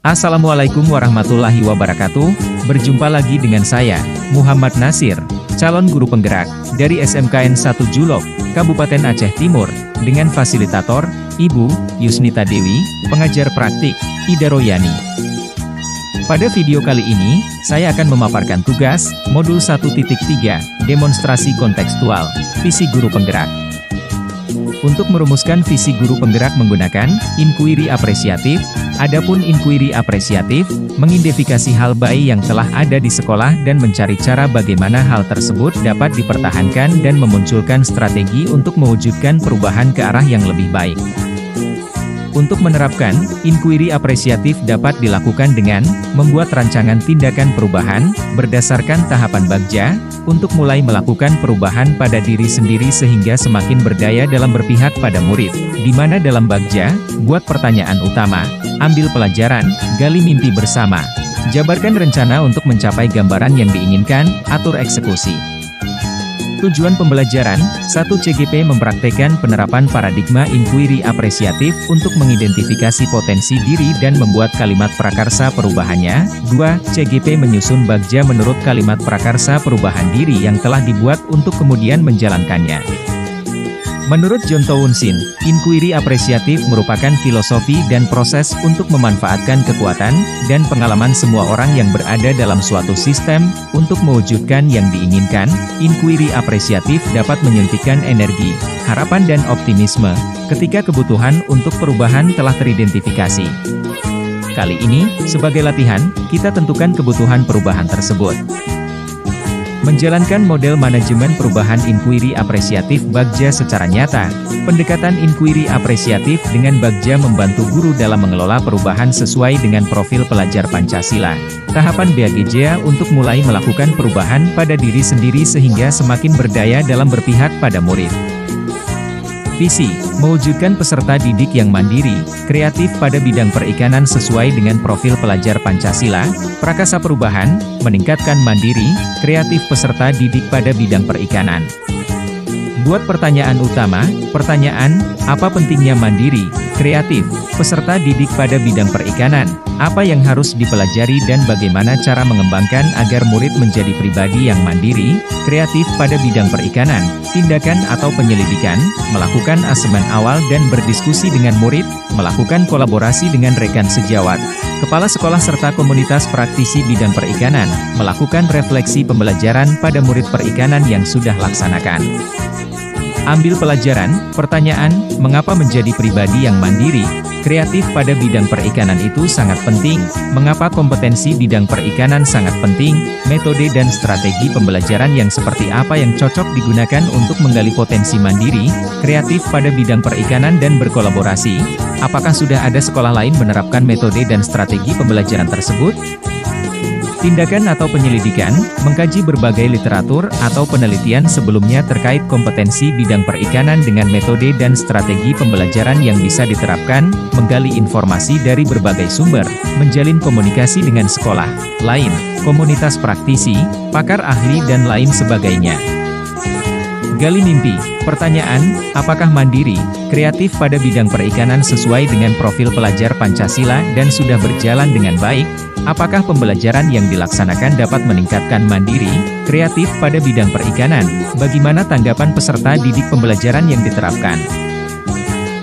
Assalamualaikum warahmatullahi wabarakatuh. Berjumpa lagi dengan saya, Muhammad Nasir, calon guru penggerak dari SMKN 1 Julok, Kabupaten Aceh Timur, dengan fasilitator Ibu Yusnita Dewi, pengajar praktik Ida Royani. Pada video kali ini, saya akan memaparkan tugas modul 1.3 demonstrasi kontekstual visi guru penggerak. Untuk merumuskan visi guru penggerak menggunakan inquiry apresiatif. Adapun inquiry apresiatif mengidentifikasi hal baik yang telah ada di sekolah dan mencari cara bagaimana hal tersebut dapat dipertahankan dan memunculkan strategi untuk mewujudkan perubahan ke arah yang lebih baik. Untuk menerapkan inquiry apresiatif dapat dilakukan dengan membuat rancangan tindakan perubahan berdasarkan tahapan Bagja untuk mulai melakukan perubahan pada diri sendiri sehingga semakin berdaya dalam berpihak pada murid. Di mana dalam Bagja, buat pertanyaan utama, ambil pelajaran, gali mimpi bersama, jabarkan rencana untuk mencapai gambaran yang diinginkan, atur eksekusi. Tujuan pembelajaran, 1. CGP mempraktekkan penerapan paradigma inquiry apresiatif untuk mengidentifikasi potensi diri dan membuat kalimat prakarsa perubahannya. 2. CGP menyusun Bagja menurut kalimat prakarsa perubahan diri yang telah dibuat untuk kemudian menjalankannya. Menurut John Townsend, inquiry apresiatif merupakan filosofi dan proses untuk memanfaatkan kekuatan dan pengalaman semua orang yang berada dalam suatu sistem untuk mewujudkan yang diinginkan. Inquiry apresiatif dapat menyuntikkan energi, harapan dan optimisme ketika kebutuhan untuk perubahan telah teridentifikasi. Kali ini, sebagai latihan, kita tentukan kebutuhan perubahan tersebut. Menjalankan model manajemen perubahan inquiry apresiatif Bagja secara nyata. Pendekatan inquiry apresiatif dengan Bagja membantu guru dalam mengelola perubahan sesuai dengan profil pelajar Pancasila. Tahapan BAGJ untuk mulai melakukan perubahan pada diri sendiri sehingga semakin berdaya dalam berpihak pada murid. Visi, mewujudkan peserta didik yang mandiri, kreatif pada bidang perikanan sesuai dengan profil pelajar Pancasila. Prakasa perubahan, meningkatkan mandiri, kreatif peserta didik pada bidang perikanan. Buat pertanyaan utama, pertanyaan, apa pentingnya mandiri, kreatif, peserta didik pada bidang perikanan? Apa yang harus dipelajari dan bagaimana cara mengembangkan agar murid menjadi pribadi yang mandiri, kreatif pada bidang perikanan? Tindakan atau penyelidikan, melakukan asesmen awal dan berdiskusi dengan murid, melakukan kolaborasi dengan rekan sejawat, kepala sekolah serta komunitas praktisi bidang perikanan, melakukan refleksi pembelajaran pada murid perikanan yang sudah laksanakan. Ambil pelajaran, pertanyaan, mengapa menjadi pribadi yang mandiri, kreatif pada bidang perikanan itu sangat penting, mengapa kompetensi bidang perikanan sangat penting, metode dan strategi pembelajaran yang seperti apa yang cocok digunakan untuk menggali potensi mandiri, kreatif pada bidang perikanan dan berkolaborasi, apakah sudah ada sekolah lain menerapkan metode dan strategi pembelajaran tersebut? Tindakan atau penyelidikan, mengkaji berbagai literatur atau penelitian sebelumnya terkait kompetensi bidang perikanan dengan metode dan strategi pembelajaran yang bisa diterapkan, menggali informasi dari berbagai sumber, menjalin komunikasi dengan sekolah lain, komunitas praktisi, pakar ahli dan lain sebagainya. Gali mimpi, pertanyaan, apakah mandiri, kreatif pada bidang perikanan sesuai dengan profil pelajar Pancasila dan sudah berjalan dengan baik? Apakah pembelajaran yang dilaksanakan dapat meningkatkan mandiri, kreatif pada bidang perikanan? Bagaimana tanggapan peserta didik pembelajaran yang diterapkan?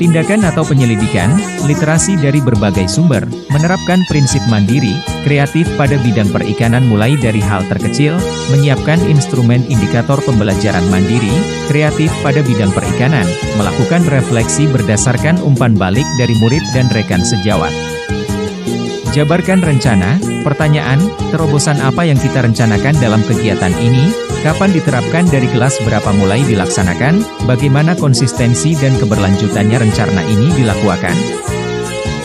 Tindakan atau penyelidikan, literasi dari berbagai sumber, menerapkan prinsip mandiri, kreatif pada bidang perikanan mulai dari hal terkecil, menyiapkan instrumen indikator pembelajaran mandiri, kreatif pada bidang perikanan, melakukan refleksi berdasarkan umpan balik dari murid dan rekan sejawat. Jabarkan rencana, pertanyaan, terobosan apa yang kita rencanakan dalam kegiatan ini, kapan diterapkan dari kelas berapa mulai dilaksanakan, bagaimana konsistensi dan keberlanjutannya rencana ini dilakukan.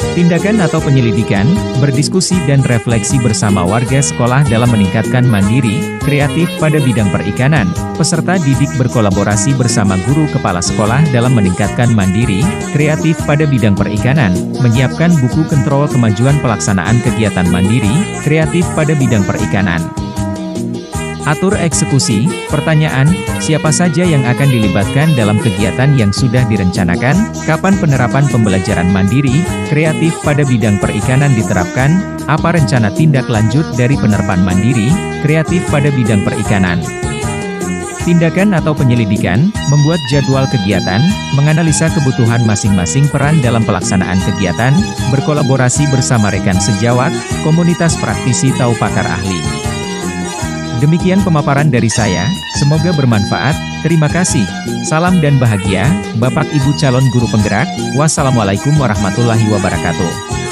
Tindakan atau penyelidikan, berdiskusi dan refleksi bersama warga sekolah dalam meningkatkan mandiri, kreatif pada bidang perikanan, peserta didik berkolaborasi bersama guru kepala sekolah dalam meningkatkan mandiri, kreatif pada bidang perikanan, menyiapkan buku kontrol kemajuan pelaksanaan kegiatan mandiri, kreatif pada bidang perikanan. Atur eksekusi. Pertanyaan, siapa saja yang akan dilibatkan dalam kegiatan yang sudah direncanakan? Kapan penerapan pembelajaran mandiri, kreatif pada bidang perikanan diterapkan? Apa rencana tindak lanjut dari penerapan mandiri, kreatif pada bidang perikanan? Tindakan atau penyelidikan, membuat jadwal kegiatan, menganalisa kebutuhan masing-masing peran dalam pelaksanaan kegiatan, berkolaborasi bersama rekan sejawat, komunitas praktisi atau pakar ahli. Demikian pemaparan dari saya, semoga bermanfaat, terima kasih. Salam dan bahagia, Bapak Ibu calon guru penggerak, wassalamualaikum warahmatullahi wabarakatuh.